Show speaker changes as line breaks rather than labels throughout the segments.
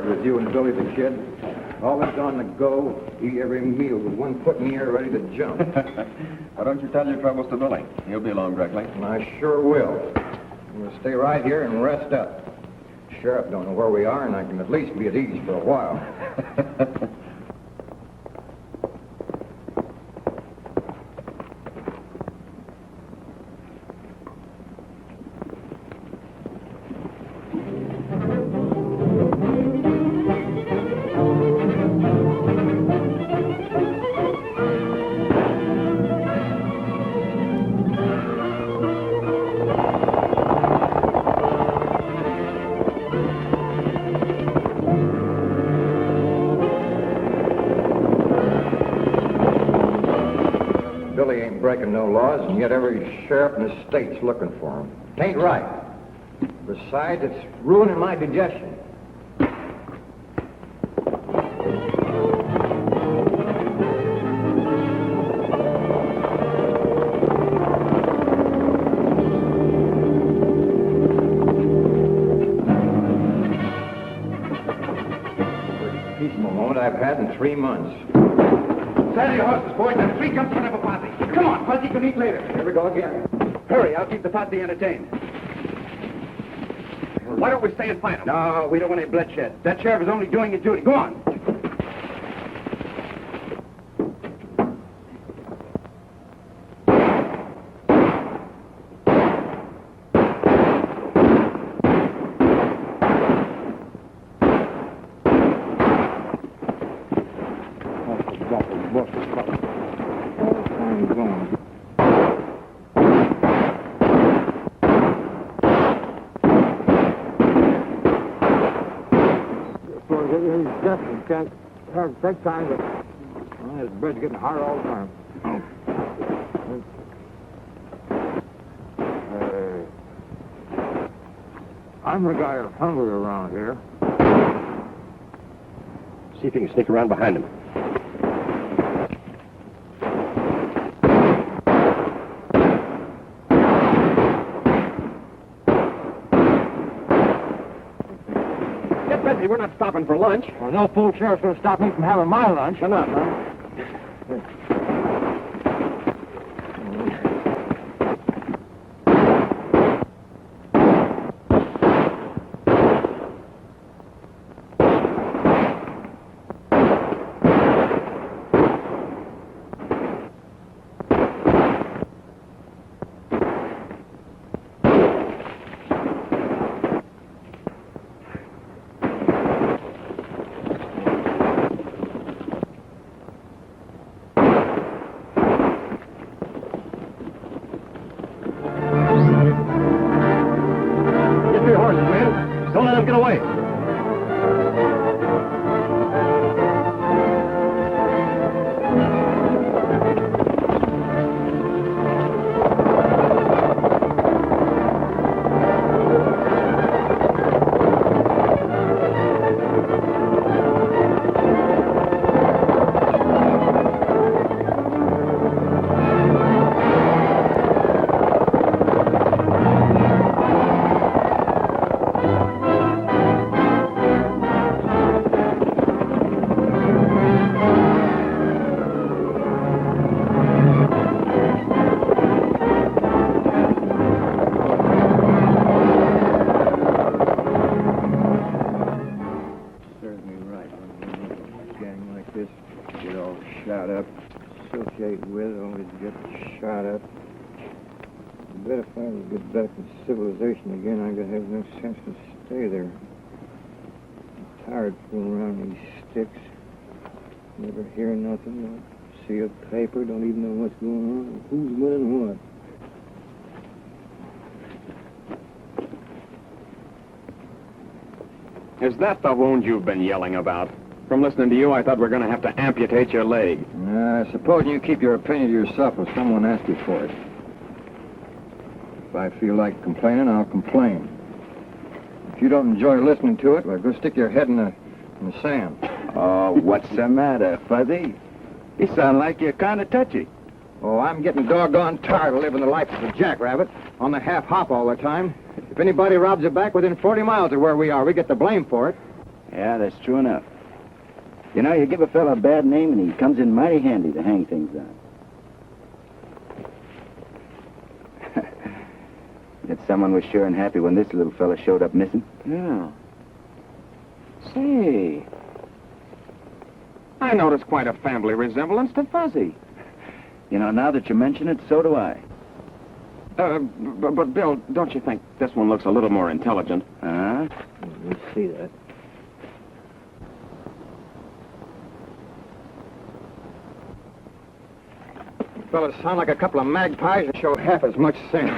tired with you and Billy the Kid. Always on the go, eat every meal with one foot in the air ready to jump.
Why don't you tell your troubles to Billy? He'll be along directly.
I sure will. We'll stay right here and rest up. Sheriff don't know where we are, and I can at least be at ease for a while. Billy ain't breaking no laws, and yet every sheriff in the state's looking for him. It ain't right. Besides, it's ruining my digestion. First peaceful moment I've had in 3 months.
Saddle your horses, boys, and 3 jumps front of a posse. Come on, Fuzzy can eat later.
Here we go again.
Hurry, I'll keep the posse entertained. Why don't we stay and fight them? No, we don't want any bloodshed. That sheriff is only doing his duty. Go on.
Can't have take time, but this bread's getting harder all the time. I'm the guy that's hungry around here.
See if you can sneak around behind him. We're not stopping for lunch.
Well, no fool sheriff's going to stop me from having my lunch.
Shut up, huh?
Don't let him get away.
Civilization again, I gotta have no sense to stay there. I'm tired fooling around these sticks. Never hear nothing, don't see a paper, don't even know what's going on, who's winning what.
Is that the wound you've been yelling about? From listening to you, I thought we were going to have to amputate your leg.
Suppose you keep your opinion to yourself if someone asks you for it. If I feel like complaining, I'll complain. If you don't enjoy listening to it, well, go stick your head in the sand.
Oh, what's the matter, Fuzzy? You sound like you're kind of touchy.
Oh, I'm getting doggone tired of living the life of a jackrabbit on the half-hop all the time. If anybody robs a back within 40 miles of where we are, we get the blame for it.
Yeah, that's true enough. You know, you give a fella a bad name and he comes in mighty handy to hang things on. That someone was sure and happy when this little fella showed up missing.
Yeah. Say, I noticed quite a family resemblance to Fuzzy.
You know, now that you mention it, so do I.
But Bill, don't you think this one looks a little more intelligent?
Huh?
Let's see that.
Fellas sound like a couple of magpies and show half as much sense.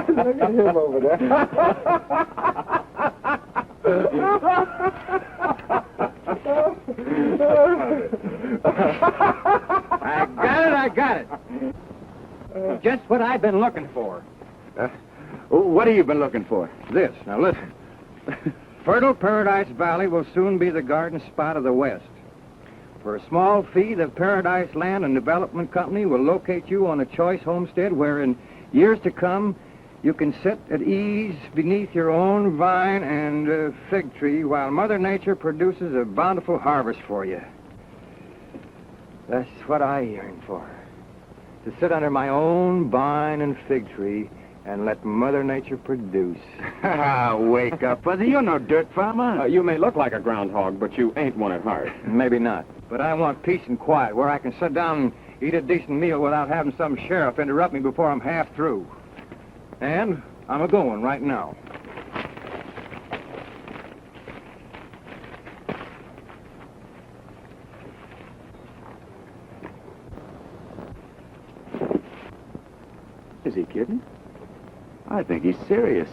Look at him over there. I got it. Just what I've been looking for.
What have you been looking for?
This. Now listen. Fertile Paradise Valley will soon be the garden spot of the West. For a small fee, the Paradise Land and Development Company will locate you on a choice homestead where in years to come you can sit at ease beneath your own vine and fig tree while Mother Nature produces a bountiful harvest for you. That's what I yearn for. To sit under my own vine and fig tree and let Mother Nature produce.
Wake up, Fuzzy. You're no dirt farmer.
You may look like a groundhog, but you ain't one at heart.
Maybe not. But I want peace and quiet where I can sit down and eat a decent meal without having some sheriff interrupt me before I'm half through. And I'm a-going right now.
Is he kidding? I think he's serious.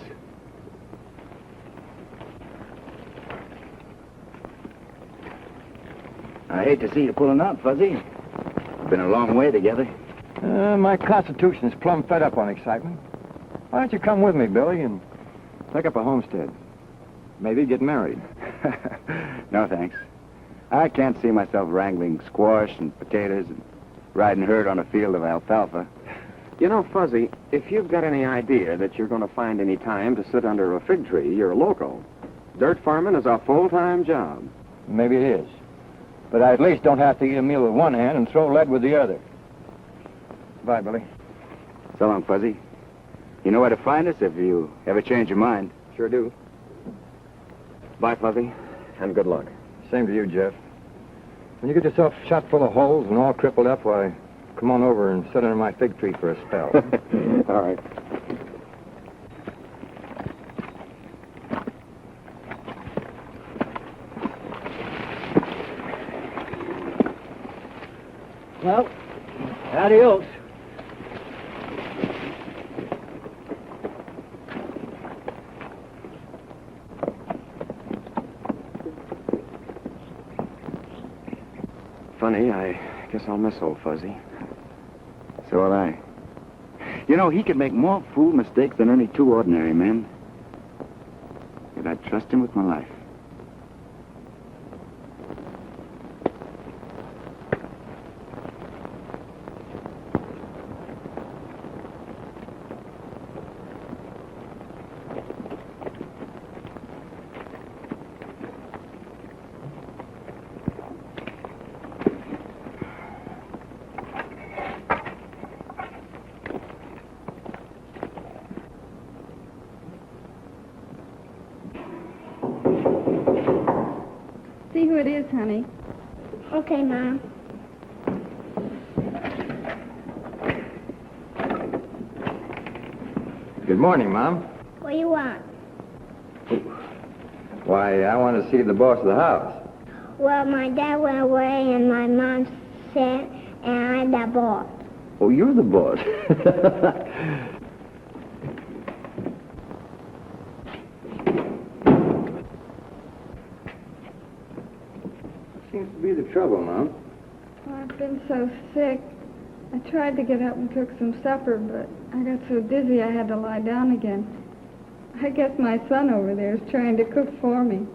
I hate to see you pulling out, Fuzzy. We've been a long way together.
My constitution's plumb fed up on excitement. Why don't you come with me, Billy, and pick up a homestead? Maybe get married.
No, thanks. I can't see myself wrangling squash and potatoes and riding herd on a field of alfalfa.
You know, Fuzzy, if you've got any idea that you're going to find any time to sit under a fig tree, you're a loco. Dirt farming is a full-time job.
Maybe it is. But I at least don't have to eat a meal with one hand and throw lead with the other. Bye, Billy.
So long, Fuzzy. You know where to find us if you ever change your mind.
Sure do.
Bye, Fuzzy, and good luck.
Same to you, Jeff. When you get yourself shot full of holes and all crippled up, why, come on over and sit under my fig tree for a spell.
All right.
Well, adios.
Funny, I guess I'll miss old Fuzzy.
So will I. You know, he could make more fool mistakes than any two ordinary men. Yet I'd trust him with my life.
See who it is, honey.
Okay, Mom.
Good morning, Mom.
What do you want?
Why, I want to see the boss of the house.
Well, my dad went away and my mom said, and I'm the boss.
Oh, you're the boss. Seems to be the trouble, Mom.
Oh, I've been so sick. I tried to get up and cook some supper, but I got so dizzy I had to lie down again. I guess my son over there is trying to cook for me.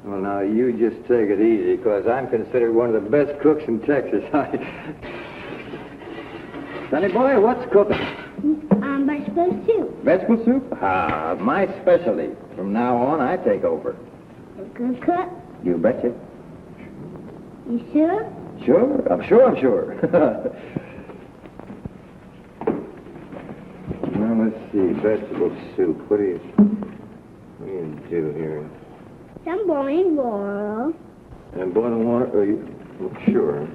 Well, now, you just take it easy, because I'm considered one of the best cooks in Texas.
Sonny boy, what's cooking?
Vegetable soup.
Vegetable soup? Ah, my specialty. From now on, I take over.
A good cook?
You betcha.
You sure?
Sure, I'm sure.
Now, let's see, vegetable soup. What do you do here?
Some boiling water.
And boiling water? Well, sure.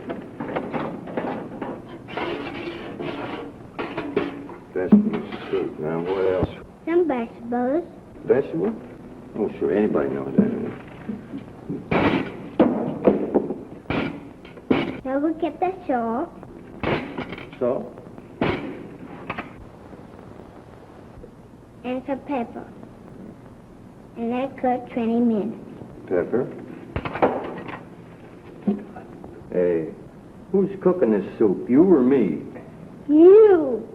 Vegetable soup. Now, what else?
Some vegetables.
Vegetable? Oh, sure. Anybody knows that.
Now we get the salt.
Salt?
And some pepper. And let it cook 20 minutes.
Pepper. Hey, who's cooking this soup? You or me?
You!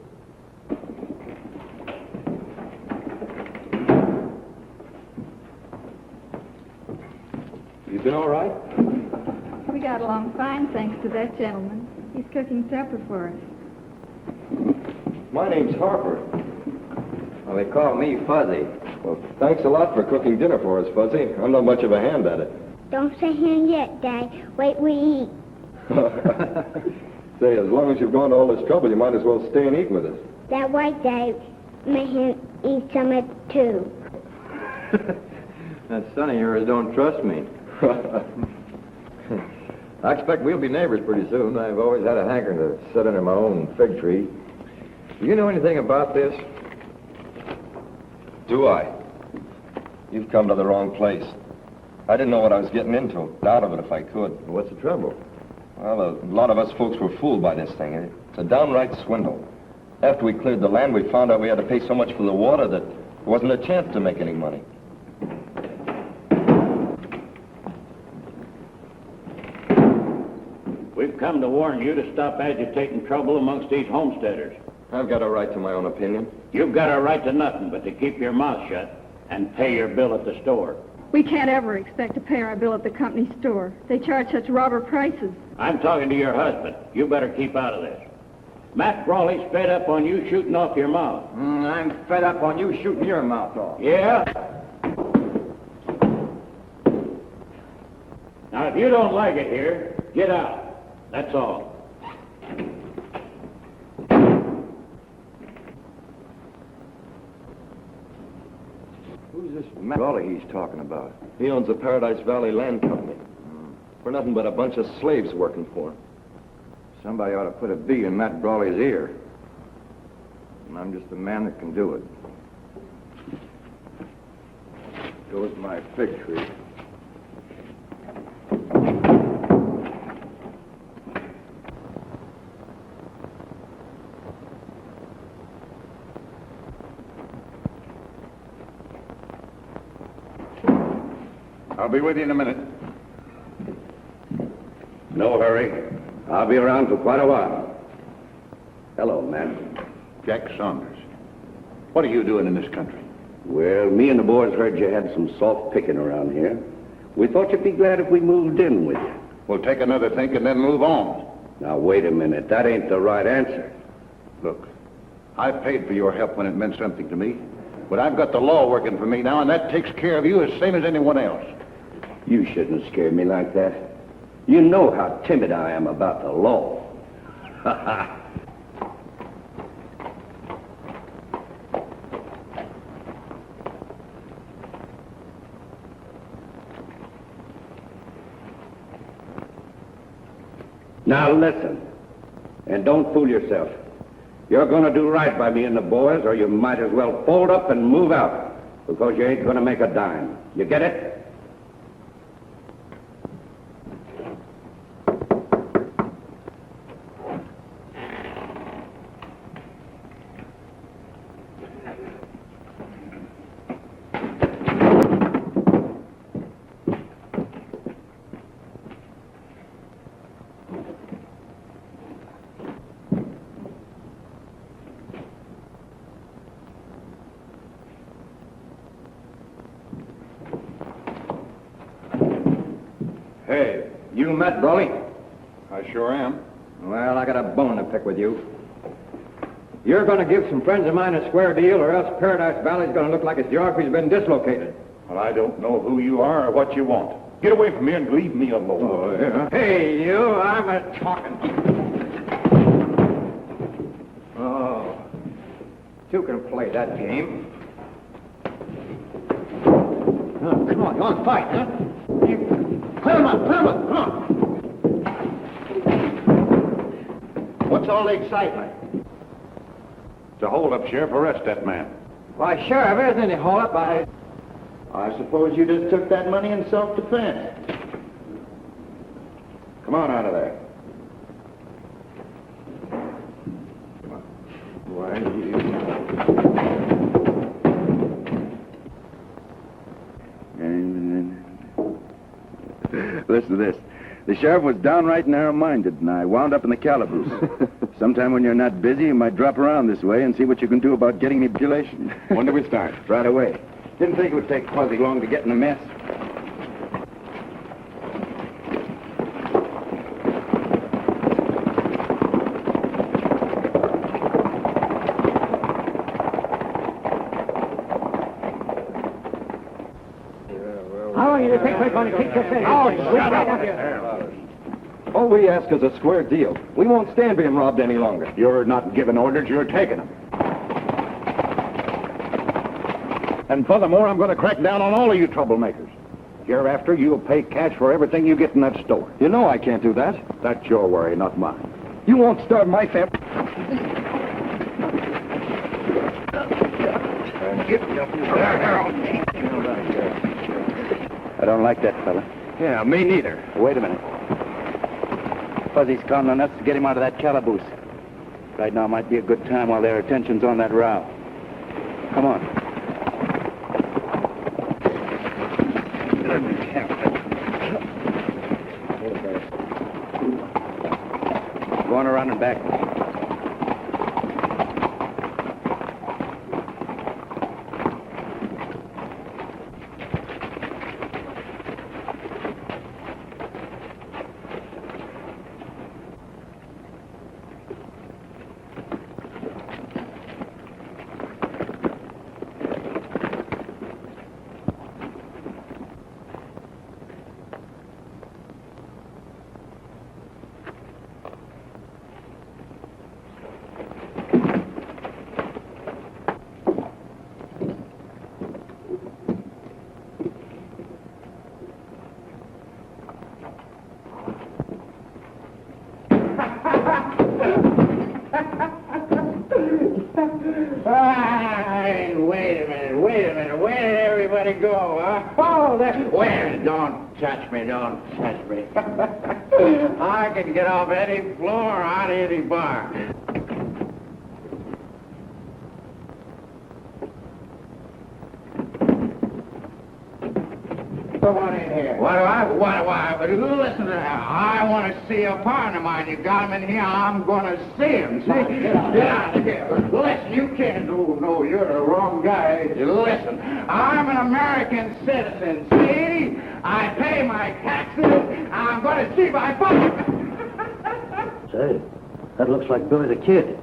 You been all right?
We got along fine, thanks to that gentleman. He's cooking supper for us.
My name's Harper.
Well, they call me Fuzzy.
Well, thanks a lot for cooking dinner for us, Fuzzy. I'm not much of a hand at it.
Don't say him yet, Dad. Wait, we eat.
Say, as long as you've gone to all this trouble, you might as well stay and eat with us.
That white Dad made him eat some of it too.
That son of yours don't trust me.
I expect we'll be neighbors pretty soon.
I've always had a hankering to sit under my own fig tree. Do you know anything about this?
Do I? You've come to the wrong place. I didn't know what I was getting into. Out of it if I could.
What's the trouble?
Well, a lot of us folks were fooled by this thing. It's a downright swindle. After we cleared the land, we found out we had to pay so much for the water that there wasn't a chance to make any money.
We've come to warn you to stop agitating trouble amongst these homesteaders.
I've got a right to my own opinion.
You've got a right to nothing but to keep your mouth shut and pay your bill at the store.
We can't ever expect to pay our bill at the company store. They charge such robber prices.
I'm talking to your husband. You better keep out of this. Matt Brawley's fed up on you shooting off your mouth.
I'm fed up on you shooting your mouth off.
Yeah? Now, if you don't like it here, get out. That's all.
Who's this Matt Brawley he's talking about?
He owns the Paradise Valley Land Company. We're nothing but a bunch of slaves working for him.
Somebody ought to put a bee in Matt Brawley's ear. And I'm just the man that can do it. Goes my fig tree.
I'll be with you in a minute.
No hurry. I'll be around for quite a while. Hello, Matt.
Jack Saunders. What are you doing in this country?
Well, me and the boys heard you had some soft picking around here. We thought you'd be glad if we moved in with you.
We'll take another think and then move on.
Now, wait a minute. That ain't the right answer.
Look, I paid for your help when it meant something to me. But I've got the law working for me now, and that takes care of you as same as anyone else.
You shouldn't scare me like that. You know how timid I am about the law. Ha ha. Now listen, and don't fool yourself. You're going to do right by me and the boys, or you might as well fold up and move out, because you ain't going to make a dime. You get it?
You Matt Brawley?
I sure am.
Well, I got a bone to pick with you. You're going to give some friends of mine a square deal, or else Paradise Valley's going to look like its geography's been dislocated.
Well, I don't know who you are or what you want. Get away from me and leave me alone.
Oh, yeah? Hey, you, I'm a talking. Oh, two can play that game. Oh, come on, fight, huh? Clear him up, come on. What's all the excitement?
It's a hold-up, Sheriff. Arrest that man.
Why, Sheriff, isn't any hold-up? I
suppose you just took that money in self-defense. Come on out of there.
Why,
Listen to this. The sheriff was downright narrow-minded, and I wound up in the calaboose. Sometime when you're not busy, you might drop around this way and see what you can do about getting me population.
When do we start?
Right away. Didn't think it would take Fuzzy long to get in a mess.
how long do you think we're going to keep this thing?
Oh, shut up. All we ask is a square deal. We won't stand being robbed any longer.
You're not giving orders, you're taking them. And furthermore, I'm going to crack down on all of you troublemakers. Hereafter, you'll pay cash for everything you get in that store.
You know I can't do that.
That's your worry, not mine.
You won't starve my family.
I don't like that fella.
Yeah, me neither.
Wait a minute. Fuzzy's counting on us to get him out of that calaboose. Right now might be a good time while their attention's on that row. Come on. Going around and back.
Wait a minute. Where did everybody go, huh? Oh, where? Don't touch me. I can get off any floor out of any bar. Come on in here. What do I? Listen to that. I want to see a partner of mine. You got him in here, I'm going to see him. See? Get out of here. Listen, you can't. No, you're the wrong guy. Listen, I'm an American citizen, see? I pay my taxes. I'm going to see my father.
Say, that looks like Billy the Kid.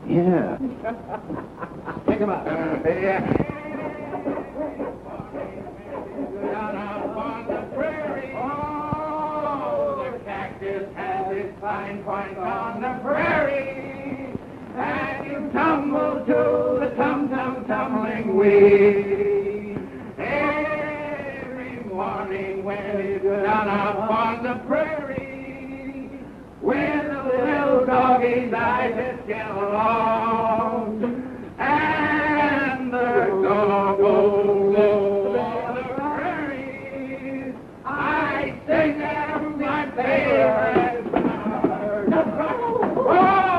Yeah. Pick him up.
Yeah. Down upon the prairie. Oh, the cactus has its fine points on the prairie. And you tumble to the tumbling weed. Every morning when it's down upon the prairie, when the little doggy's eyes just get along, and the dog goes over the prairie, I sing them my favorite song. Oh,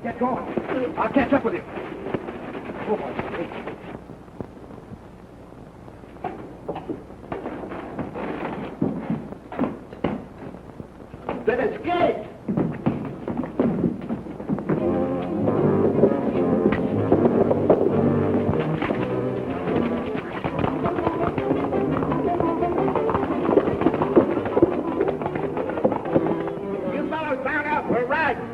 Get going. I'll catch up with you.
Then escape! You fellows down out, we're riding.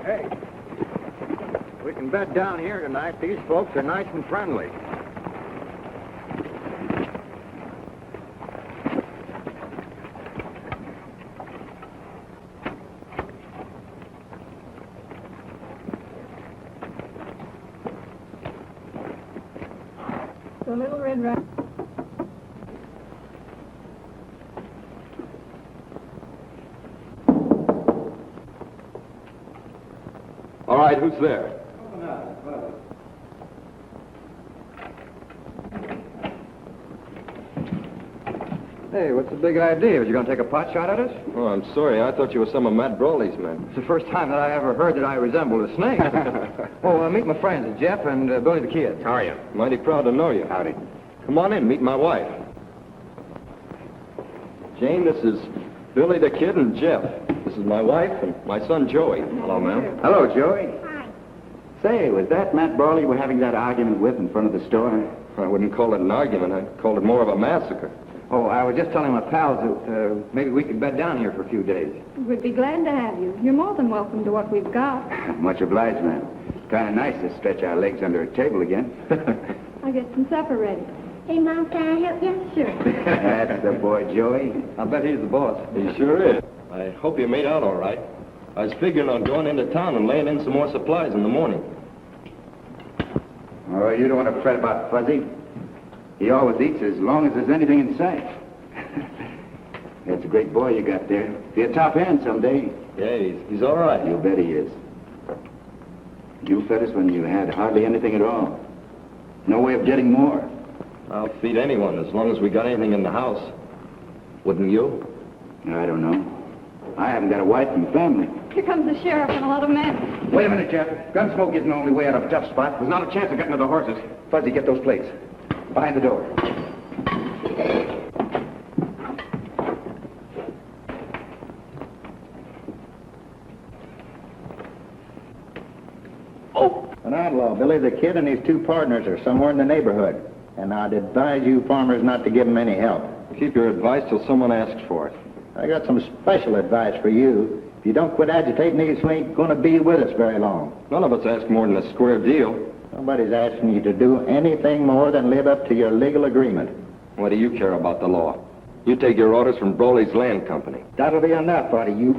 Hey, we can bed down here tonight. These folks are nice and friendly.
The little red rabbit.
All right, who's there?
Hey, what's the big idea? Was you going to take a pot shot at us?
Oh, I'm sorry. I thought you were some of Matt Brawley's men.
It's the first time that I ever heard that I resemble a snake. Meet my friends, Jeff and Billy the Kid.
How are you? Mighty proud to know you.
Howdy.
Come on in, meet my wife. Jane, this is Billy the Kid and Jeff. This is my wife and my son Joey. Hello, ma'am.
Hello, Joey.
Hi.
Say, was that Matt Brawley we're having that argument with in front of the store?
I wouldn't call it an argument. I'd call it more of a massacre.
Oh, I was just telling my pals that maybe we could bed down here for a few days.
We'd be glad to have you. You're more than welcome to what we've got.
Much obliged, ma'am. Kind of nice to stretch our legs under a table again.
I'll get some supper ready.
Hey, Mom, can I help you?
Sure.
That's the boy, Joey.
I'll bet he's the boss.
He sure is. I hope you made out all right. I was figuring on going into town and laying in some more supplies in the morning.
Oh, you don't want to fret about Fuzzy. He always eats as long as there's anything in sight. That's a great boy you got there. Be a top hand someday.
Yeah, he's all right.
You bet he is. You fed us when you had hardly anything at all. No way of getting more.
I'll feed anyone as long as we got anything in the house. Wouldn't you?
I don't know. I haven't got a wife and family.
Here comes the sheriff and a lot of men.
Wait a minute, Jeff. Gunsmoke isn't the only way out of a tough spot. There's not a chance of getting to the horses. Fuzzy, get those plates. Behind the door.
An outlaw, Billy the Kid, and his two partners are somewhere in the neighborhood. And I'd advise you farmers not to give them any help.
Keep your advice till someone asks for it.
I got some special advice for you. If you don't quit agitating, these ain't going to be with us very long.
None of us ask more than a square deal.
Nobody's asking you to do anything more than live up to your legal agreement.
What do you care about the law? You take your orders from Brawley's Land Company.
That'll be enough out of you.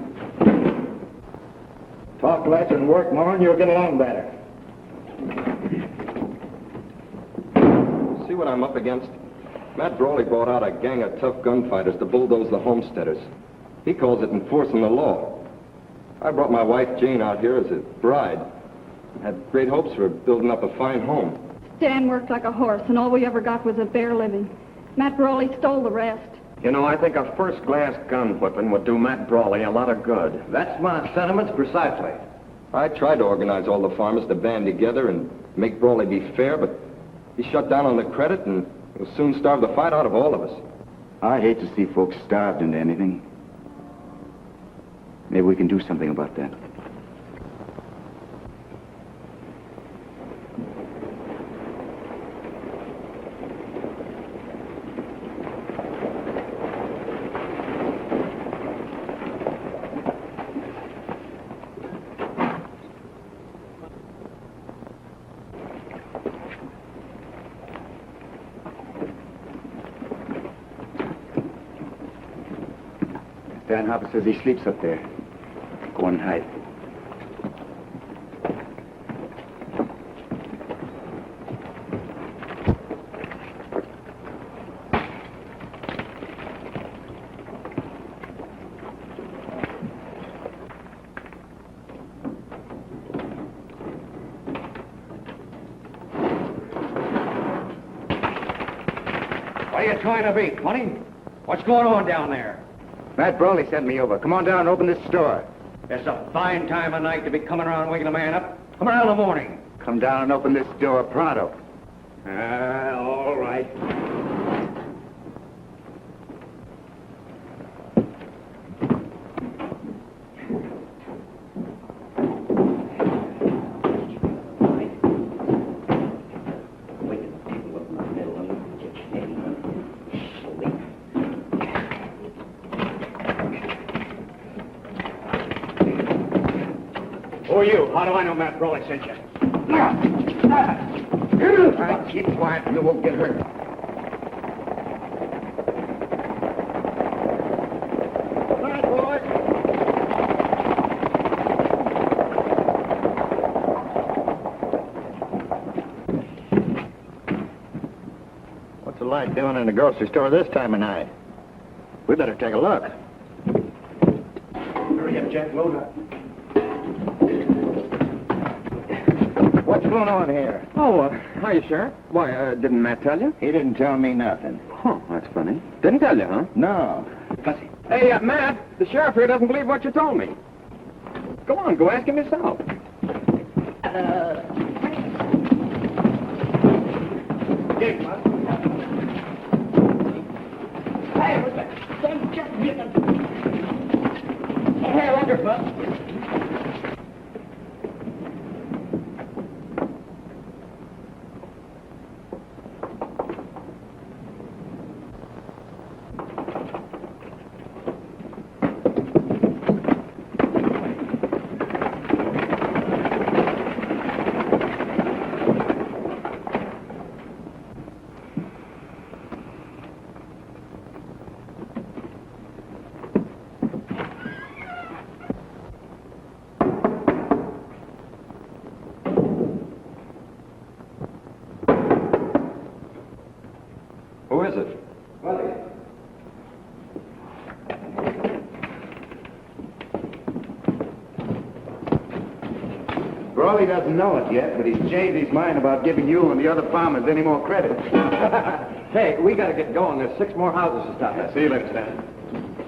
Talk less and work more, and you'll get along better.
See what I'm up against? Matt Brawley brought out a gang of tough gunfighters to bulldoze the homesteaders. He calls it enforcing the law. I brought my wife Jane out here as a bride. Had great hopes for building up a fine home.
Dan worked like a horse, and all we ever got was a bare living. Matt Brawley stole the rest.
You know, I think a first-class gun whipping would do Matt Brawley a lot of good.
That's my sentiments precisely.
I tried to organize all the farmers to band together and make Brawley be fair, but he shut down on the credit and will soon starve the fight out of all of us.
I hate to see folks starved into anything. Maybe we can do something about that. Hopper says he sleeps up there. Go on and hide.
What are you trying to be, Funny? What's going on down there?
Matt Brawley sent me over. Come on down and open this store.
It's a fine time of night to be coming around waking a man up. Come around in the morning.
Come down and open this door pronto.
All right. Who are you? How do I know Matt Brawley sent you?
Keep quiet and you won't get hurt.
What's the light doing in the grocery store this time of night? We better take a look.
Hurry up, Jack. Load up.
What's going on here?
Oh, hiya, Sheriff. Why, didn't Matt tell you?
He didn't tell me nothing.
Huh, that's funny. Didn't tell you, huh?
No.
Hey, Matt, the sheriff here doesn't believe what you told me. Go on, go ask him yourself.
Hey, what's that? Hey, Wonderful.
Who is it?
Brawley doesn't know it yet, but he's changed his mind about giving you and the other farmers any more credit.
Hey, we gotta get going. There's 6 more houses to stop at.
See you later, Stan.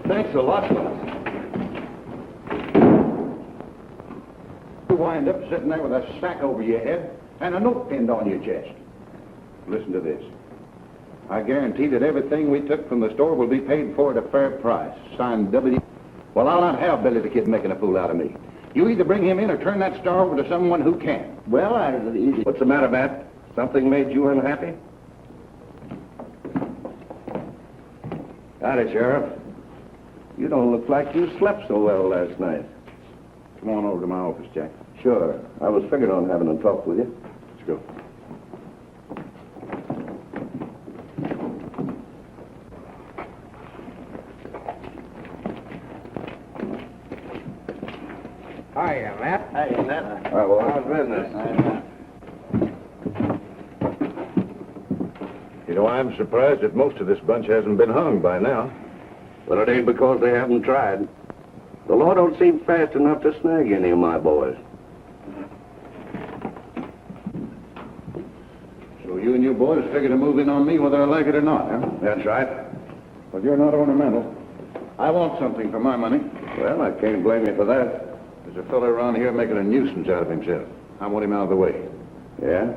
Thanks a lot, fellas.
You wind up sitting there with a sack over your head and a note pinned on your chest. Listen to this. I guarantee that everything we took from the store will be paid for at a fair price. Signed W. Well, I'll not have Billy the Kid making a fool out of me. You either bring him in or turn that store over to someone who can.
Well,
What's the matter, Matt? Something made you unhappy? Howdy, Sheriff. You don't look like you slept so well last night.
Come on over to my office, Jack.
Sure. I was figuring on having a talk with you.
Let's go.
Hiya, Matt.
Hey, Matt.
All right, well, how's business?
You know, I'm surprised that most of this bunch hasn't been hung by now.
Well, it ain't because they haven't tried. The law don't seem fast enough to snag any of my boys.
So you and your boys figure to move in on me whether I like it or not, huh?
That's right.
But you're not ornamental. I want something for my money.
Well, I can't blame you for that.
There's a fellow around here making a nuisance out of himself. I want him out of the way.
Yeah?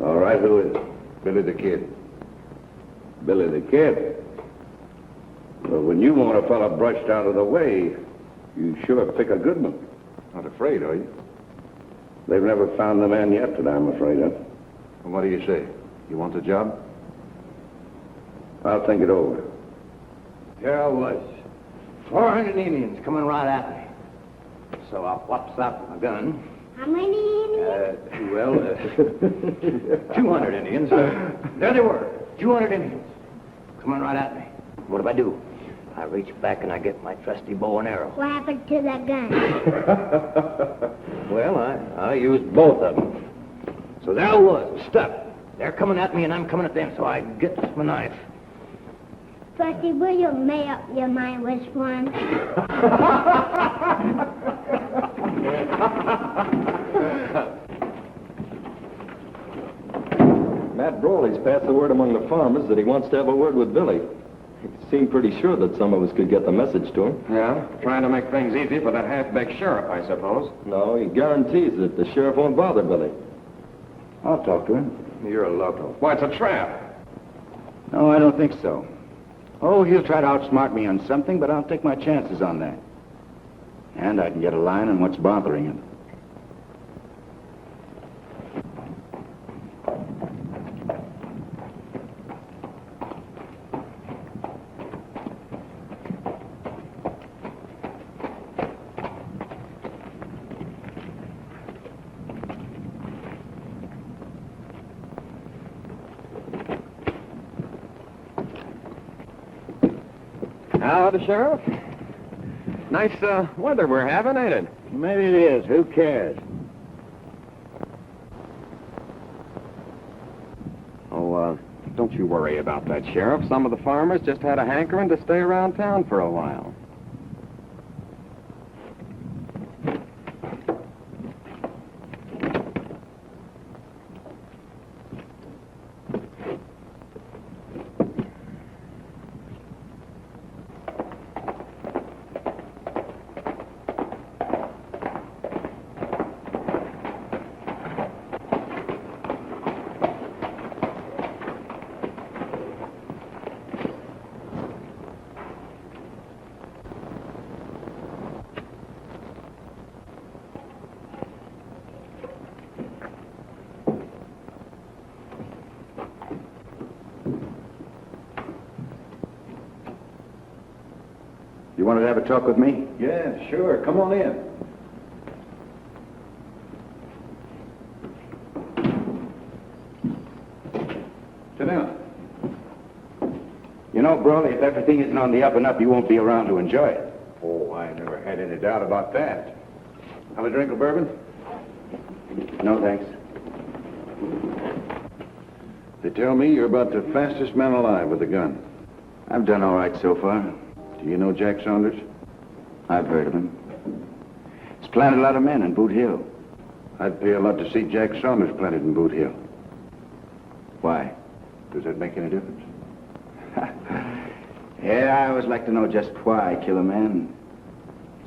All right, who is it?
Billy the Kid.
Billy the Kid. Well, when you want a fella brushed out of the way, you sure pick a good one.
Not afraid, are you?
They've never found the man yet that I'm afraid of.
Well, what do you say? You want the job?
I'll think it over.
There I was. 400 Indians coming right at me. So I whops out my gun.
How many Indians?
200 Indians. There they were. 200 Indians coming right at me. What do? I reach back and I get my trusty bow and arrow.
What happened to the gun?
Well, I used both of them. So there I was, stuck. They're coming at me and I'm coming at them, so I get my knife.
Fuzzy, will you make up your mind which one?
Matt Brawley's passed the word among the farmers that he wants to have a word with Billy. He seemed pretty sure that some of us could get the message to him.
Yeah, trying to make things easy for that half-baked sheriff, I suppose.
No, he guarantees that the sheriff won't bother Billy.
I'll talk to him.
You're a local. Why, it's a trap.
No, I don't think so. Oh, he'll try to outsmart me on something, but I'll take my chances on that. And I can get a line on what's bothering him.
Howdy, Sheriff. Nice weather we're having, ain't it?
Maybe it is. Who cares?
Oh, don't you worry about that, Sheriff. Some of the farmers just had a hankering to stay around town for a while.
You wanted to have a talk with me?
Yeah, sure. Come on in. Sit down.
You know, Brawley, if everything isn't on the up and up, you won't be around to enjoy it.
Oh, I never had any doubt about that. Have a drink of bourbon?
No, thanks.
They tell me you're about the fastest man alive with a gun.
I've done all right so far.
Do you know Jack Saunders?
I've heard of him. He's planted a lot of men in Boot Hill.
I'd pay a lot to see Jack Saunders planted in Boot Hill.
Why?
Does that make any difference?
Yeah, I always like to know just why I kill a man.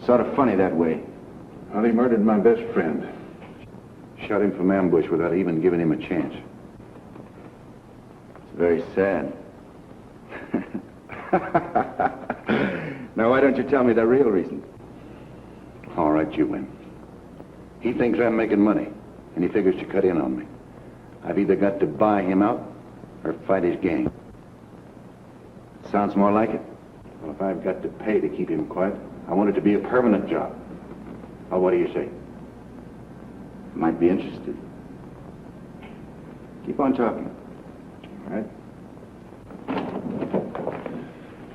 Sort of funny that way.
Well, he murdered my best friend. Shot him from ambush without even giving him a chance.
It's very sad. Now, why don't you tell me the real reason?
All right, you win. He thinks I'm making money, and he figures to cut in on me. I've either got to buy him out or fight his gang.
Sounds more like it.
Well, if I've got to pay to keep him quiet, I want it to be a permanent job. Well, what do you say?
Might be interested. Keep on talking.
All right.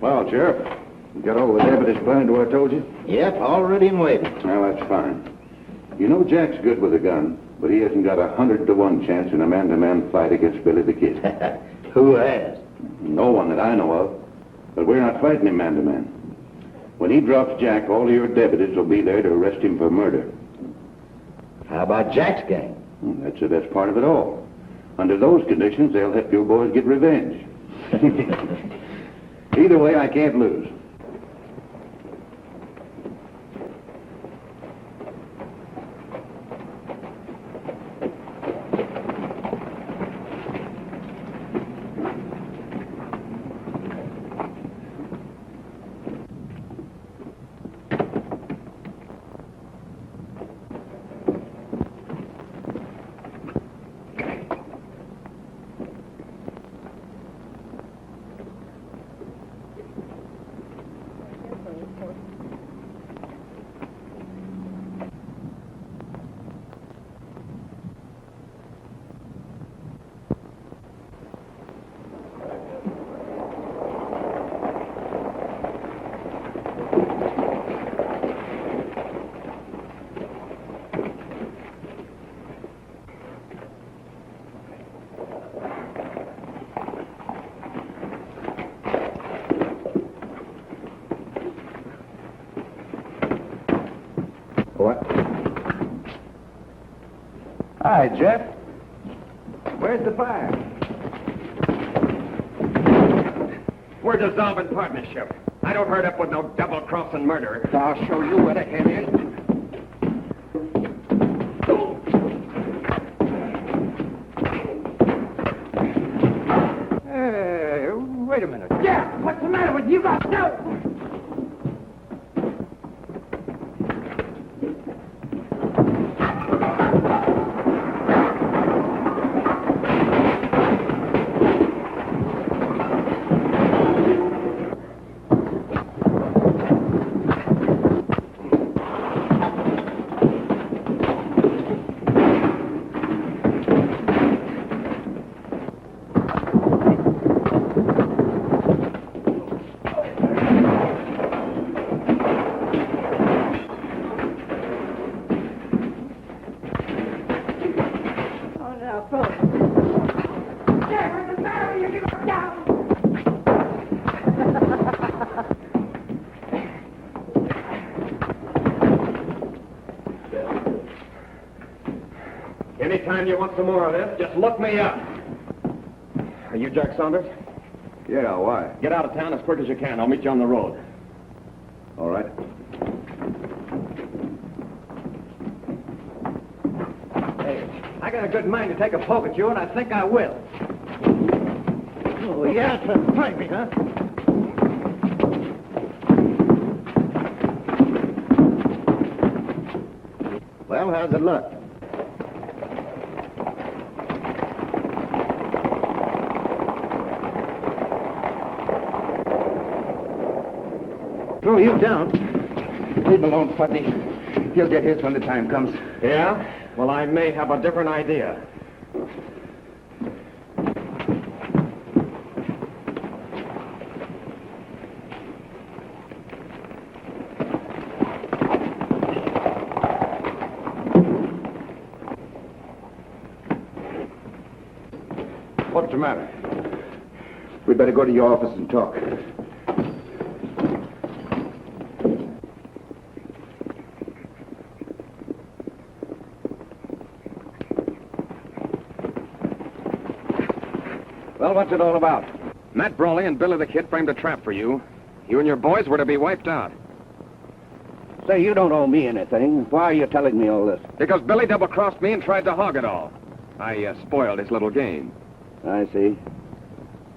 Well, Sheriff, you got all the evidence planted to what I told you?
Yep, all ready and waiting.
Well, that's fine. You know Jack's good with a gun, but he hasn't got 100-to-1 chance in a man-to-man fight against Billy the Kid.
Who has?
No one that I know of. But we're not fighting him man-to-man. When he drops Jack, all your deputies will be there to arrest him for murder.
How about Jack's gang?
That's the best part of it all. Under those conditions, they'll help your boys get revenge. Either way, I can't lose.
Hi, Jeff. Where's the fire?
We're dissolving partnership. I don't hurt up with no double-crossing murderer.
I'll show you where the head is. Hey, wait a minute.
Jeff, what's the matter with you? Got no.
Anytime you want some more of this, just look me up. Are you Jack Saunders?
Yeah, why?
Get out of town as quick as you can. I'll meet you on the road.
All right.
Hey, I got a good mind to take a poke at you, and I think I will. Oh, yeah, try me, huh? Well, how's it look?
Throw you down. Leave him alone, Fuzzy. He'll get his when the time comes.
Yeah? Well, I may have a different idea.
What's the matter?
We better go to your office and talk.
Well, what's it all about? Matt Brawley and Billy the Kid framed a trap for you. You and your boys were to be wiped out.
Say, you don't owe me anything. Why are you telling me all this?
Because Billy double-crossed me and tried to hog it all. I spoiled his little game.
I see.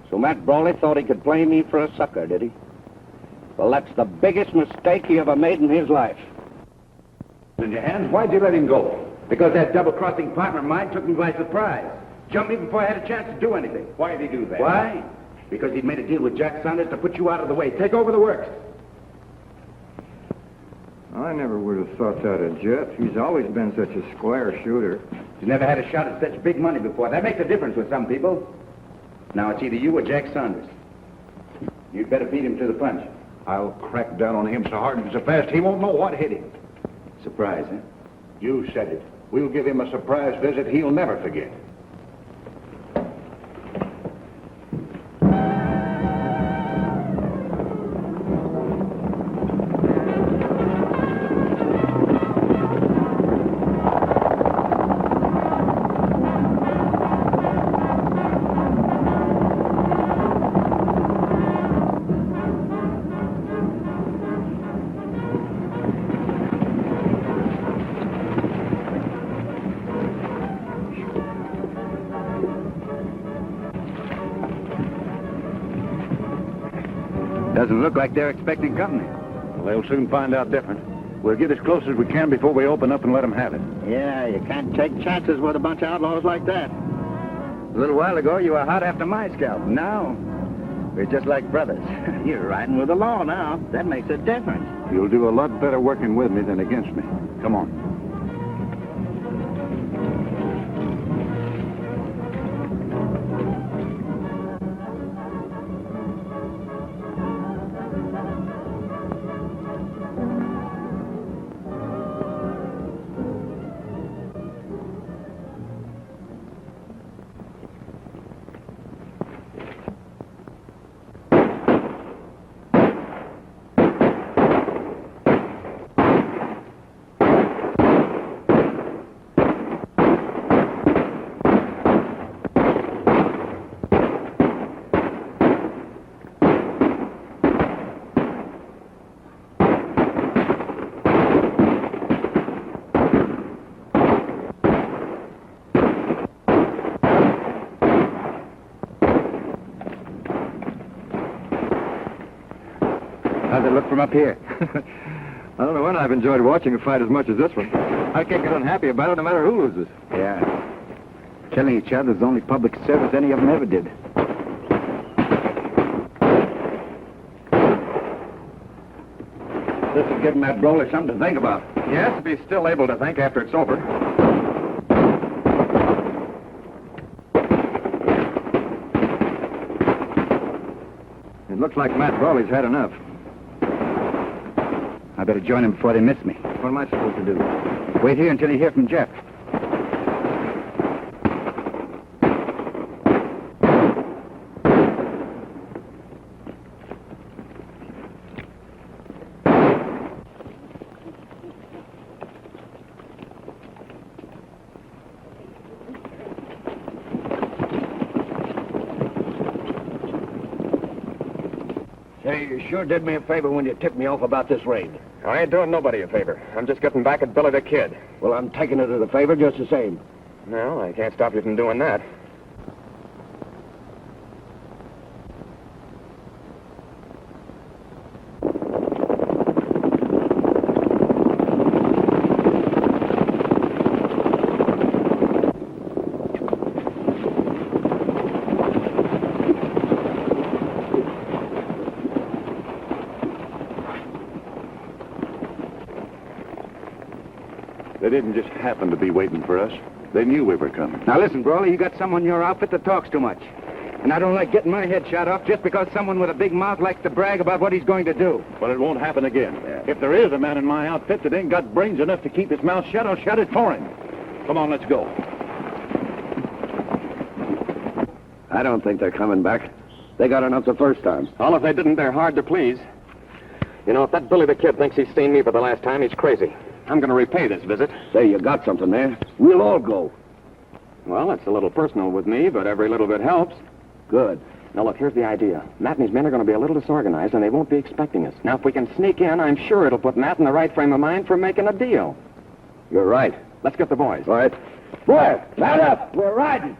So Matt Brawley thought he could play me for a sucker, did he? Well, that's the biggest mistake he ever made in his life.
In your hands, why'd you let him go? Because that double-crossing partner of mine took me by surprise. Jumped me before I had a chance to do anything.
Why'd he do that?
Why? Because he'd made a deal with Jack Saunders to put you out of the way. Take over the works.
I never would have thought that of Jeff. He's always been such a square shooter.
He's never had a shot at such big money before. That makes a difference with some people. Now it's either you or Jack Saunders. You'd better beat him to the punch.
I'll crack down on him so hard and so fast he won't know what hit him.
Surprise, huh?
You said it. We'll give him a surprise visit he'll never forget.
Doesn't look like they're expecting company.
Well, they'll soon find out different. We'll get as close as we can before we open up and let them have it.
Yeah, you can't take chances with a bunch of outlaws like that. A little while ago, you were hot after my scalp. Now, we're just like brothers. You're riding with the law now. That makes a difference.
You'll do a lot better working with me than against me. Come on.
it look from up here?
I don't know when I've enjoyed watching a fight as much as this one. I can't get unhappy about it no matter who loses.
Yeah. Killing each other is the only public service any of them ever did.
This is giving Matt Brawley something to think about.
Yes, if he's still able to think after it's over.
It looks like Matt Brawley's had enough.
I better join him before they miss me.
What am I supposed to do?
Wait here until you hear from Jack.
Say, you sure did me a favor when you tipped me off about this raid.
I ain't doing nobody a favor. I'm just getting back at Billy the Kid.
Well, I'm taking it as a favor just the same.
No, I can't stop you from doing that.
They didn't just happen to be waiting for us. They knew we were coming.
Now listen, Brawley, you got someone in your outfit that talks too much. And I don't like getting my head shot off just because someone with a big mouth likes to brag about what he's going to do.
But it won't happen again. If there is a man in my outfit that ain't got brains enough to keep his mouth shut, I'll shut it for him. Come on, let's go.
I don't think they're coming back. They got enough the first time.
Well, if they didn't, they're hard to please. You know, if that Billy the Kid thinks he's seen me for the last time, he's crazy. I'm going to repay this visit.
Say, you got something there. We'll all go.
Well, it's a little personal with me, but every little bit helps.
Good.
Now, look, here's the idea. Matt and his men are going to be a little disorganized, and they won't be expecting us. Now, if we can sneak in, I'm sure it'll put Matt in the right frame of mind for making a deal.
You're right.
Let's get the boys.
All right. Boy, mount up. We're riding.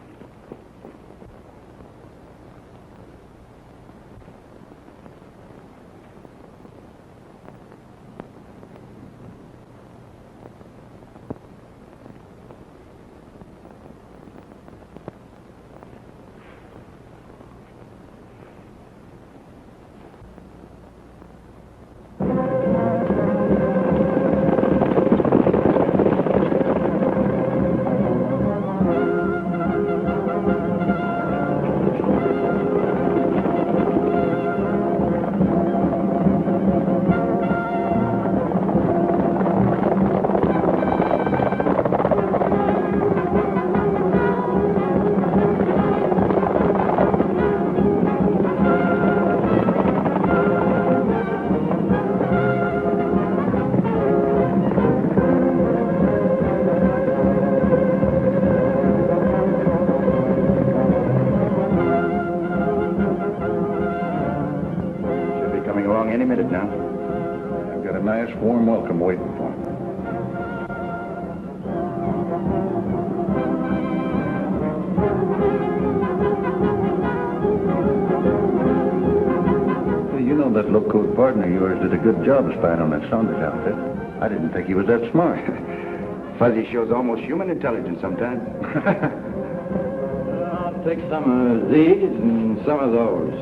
Any minute now.
I've got a nice, warm welcome waiting for him. You know that low-coat partner of yours did a good job of spying on that Saunders outfit. I didn't think he was that smart.
Fuzzy shows almost human intelligence sometimes.
I'll take some of these and some of those.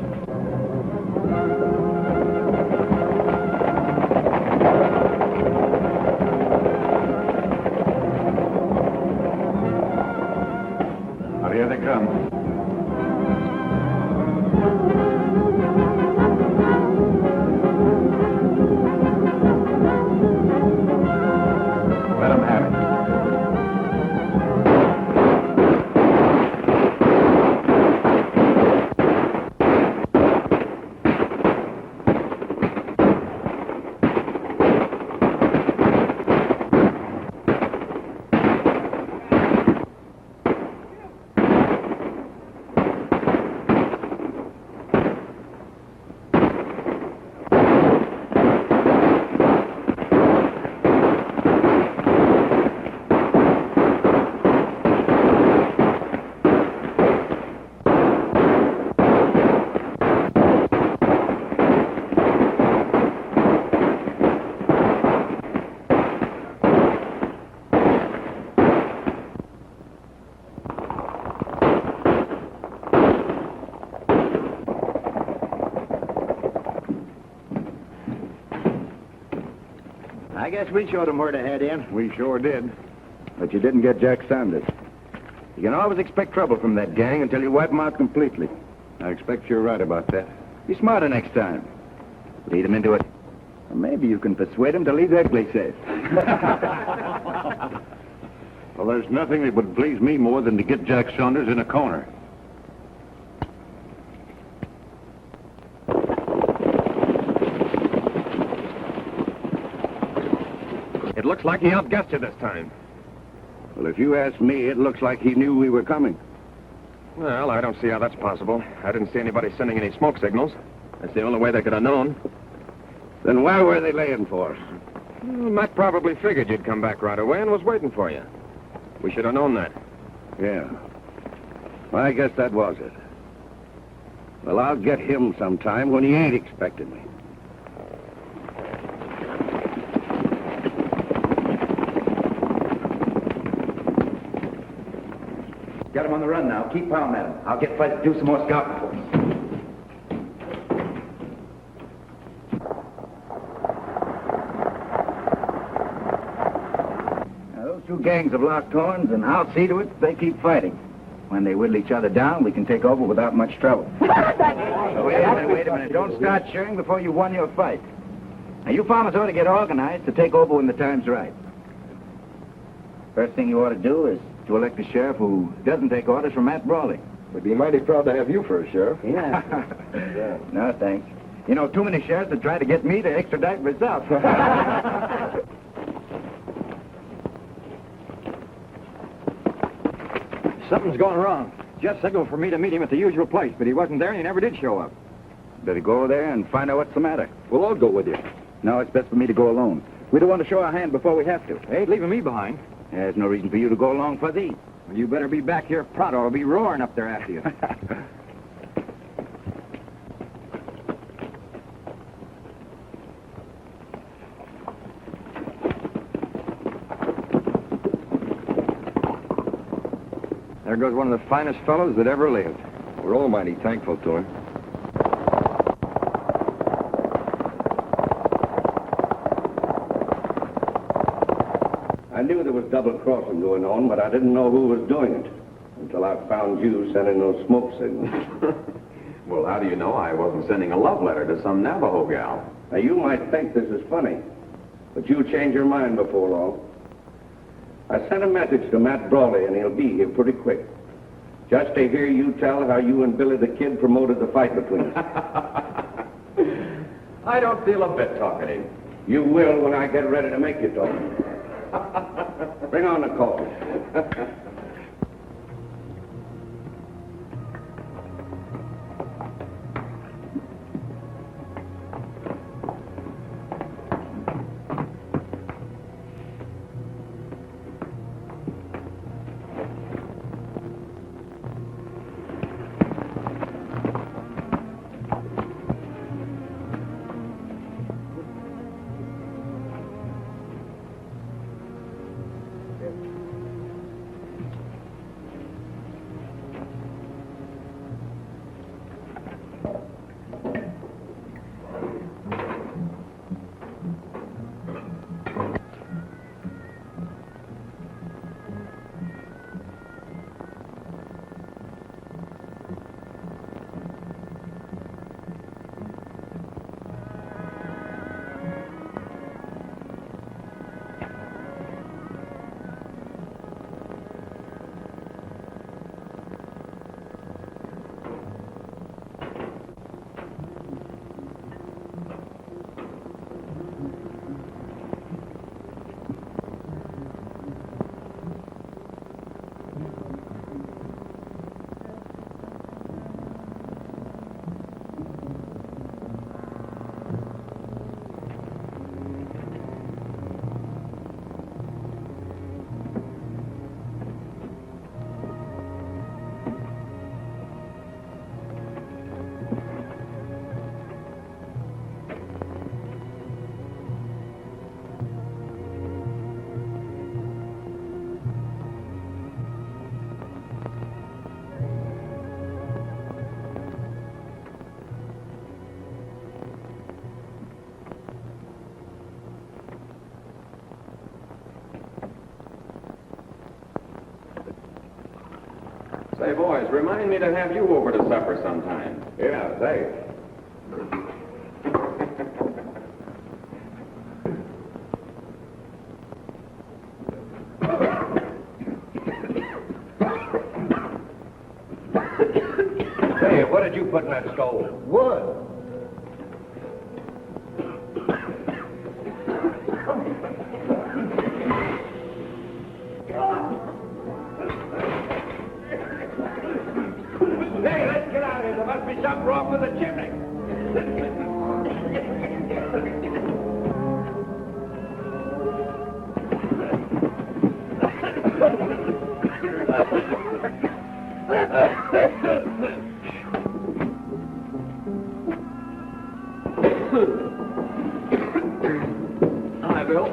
Here they come. Let them have it.
I guess we showed them where to head in.
We sure did. But you didn't get Jack Saunders. You can always expect trouble from that gang until you wipe them out completely. I expect you're right about that.
Be smarter next time. Lead them into it. Or maybe you can persuade them to leave their place safe.
Well, there's nothing that would please me more than to get Jack Saunders in a corner.
It looks like he outguessed you this time.
Well, if you ask me, it looks like he knew we were coming.
Well, I don't see how that's possible. I didn't see anybody sending any smoke signals. That's the only way they could have known.
Then why were they laying for us?
Well, Matt probably figured you'd come back right away and was waiting for you. We should have known that.
Yeah. Well, I guess that was it. Well, I'll get him sometime when he ain't expecting me.
Got him on the run now. Keep pounding at him. I'll get Fuzz to do some more scouting for us. Now, those two gangs have lost horns, and I'll see to it they keep fighting. When they whittle each other down, we can take over without much trouble. So wait a minute. Don't start cheering before you've won your fight. Now, you farmers ought to get organized to take over when the time's right. First thing you ought to do is to elect a sheriff who doesn't take orders from Matt Brawley.
We'd be mighty proud to have you for a sheriff.
Yeah. No, thanks. You know, too many sheriffs that try to get me to extradite myself.
Something's going wrong. Just signaled for me to meet him at the usual place, but he wasn't there and he never did show up.
Better go there and find out what's the matter.
We'll all go with you.
No, it's best for me to go alone. We don't want to show our hand before we have to.
They ain't leaving me behind.
There's no reason for you to go along, Fuzzy.
Well, you better be back here pronto or I'll be roaring up there after you. There goes one of the finest fellows that ever lived.
We're all mighty thankful to him.
I knew there was double-crossing going on, but I didn't know who was doing it until I found you sending those smoke signals.
Well, how do you know I wasn't sending a love letter to some Navajo gal?
Now, you might think this is funny, but you'll change your mind before long. I sent a message to Matt Brawley, and he'll be here pretty quick. Just to hear you tell how you and Billy the Kid promoted the fight between us.
I don't feel a bit talkative.
You will when I get ready to make you talk. Bring on the coffee.
Say, boys, remind me to have you over to supper sometime.
Yeah, thanks. Hey, what did you put in that stove?
Wood.
Hey, let's get out of here. There must be something wrong with the chimney.
Hi, Bill.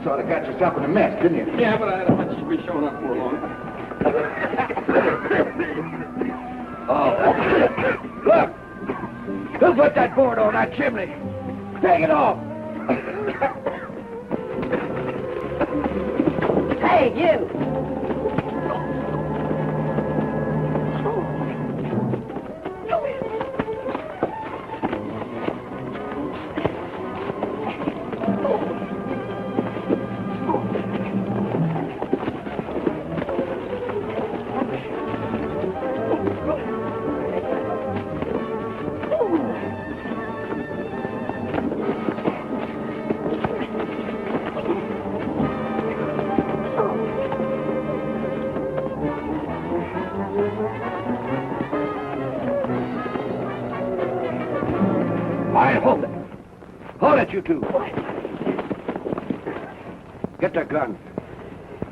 Sort of got yourself in a mess, didn't you?
Yeah, but I had a hunch you'd be showing up for long.
Look! Who put that board on that chimney? Take it off!
Hey, you!
All right, hold it. Hold it, you two. Get that gun.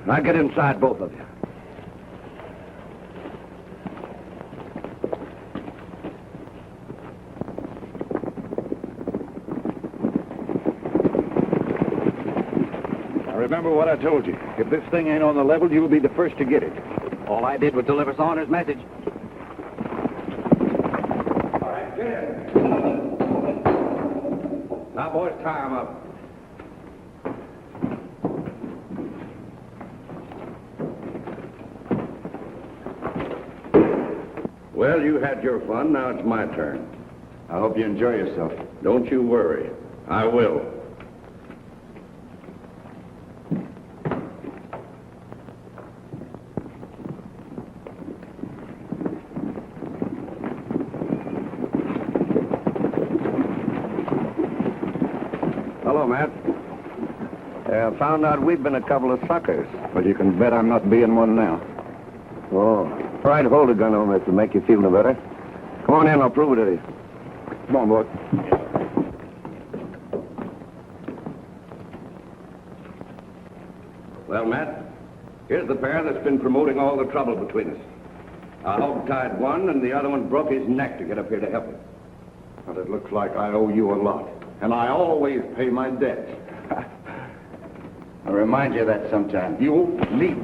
Now get inside, both of you. Now remember what I told you. If this thing ain't on the level, you'll be the first to get it.
All I did was deliver Saunders' message.
All right, get in. Now, boys, tie 'em up. Well, you had your fun. Now it's my turn.
I hope you enjoy yourself.
Don't you worry. I will. Hello, Matt. I found out we've been a couple of suckers. Well, you can bet I'm not being one now. Oh. All right, hold the gun on it to make you feel no better. Come on in, I'll prove it to you. Come on, boy. Well, Matt, here's the pair that's been promoting all the trouble between us. I hog-tied one, and the other one broke his neck to get up here to help him. Well, it looks like I owe you a lot, and I always pay my debts.
I'll remind you of that sometime.
You leap.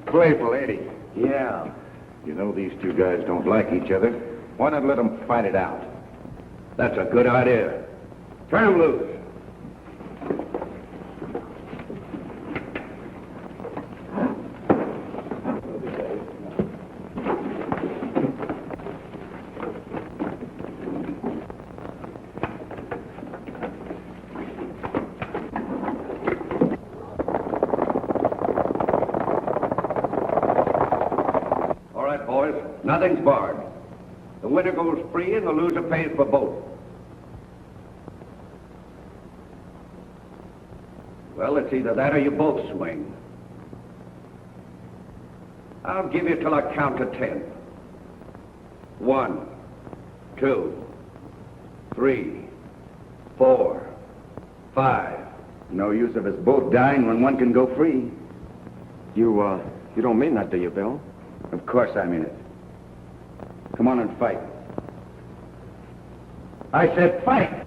Playful, ain't he?
Yeah.
You know these two guys don't like each other. Why not let them fight it out? That's a good idea. Turn them loose. Nothing's barred. The winner goes free and the loser pays for both. Well, it's either that or you both swing. I'll give you till I count to 10. 1, 2, 3, 4, 5.
No use of us both dying when one can go free.
You don't mean that, do you, Bill?
Of course I mean it. Come on and fight.
I said fight.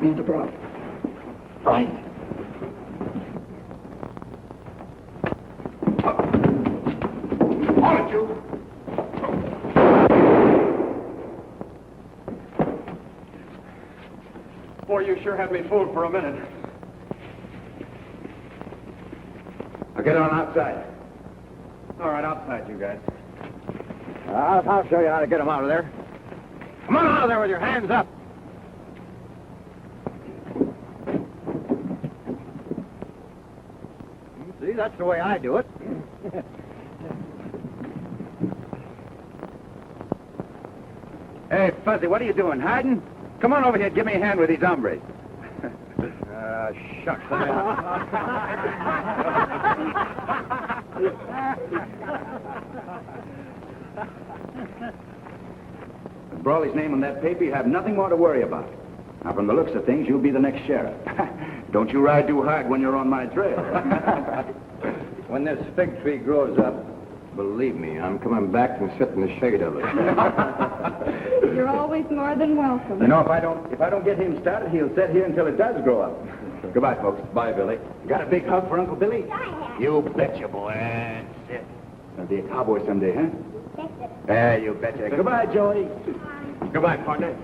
Mr. Brawley. Right.
Hold it, you.
Boy, you sure had me fooled for a minute.
I'll get on outside.
All right, outside, you guys. I'll show you how to get them out of there. Come on out of there with your hands up. See, that's the way I do it.
Hey, Fuzzy, what are you doing? Hiding? Come on over here and give me a hand with these hombres.
Shucks.
With Brawley's name on that paper, you have nothing more to worry about. Now, from the looks of things, you'll be the next sheriff. Don't you ride too hard when you're on my trail.
When this fig tree grows up, believe me, I'm coming back and sit in the shade of it.
You're always more than welcome.
You know, if I don't get him started, he'll sit here until it does grow up. Goodbye, folks. Bye, Billy. Got a big hug for Uncle Billy? You betcha, boy. That's it. I'll be a cowboy someday, huh? You betcha. Goodbye, Joey. Goodbye, partner.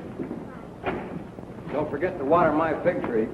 Don't forget to water my fig tree.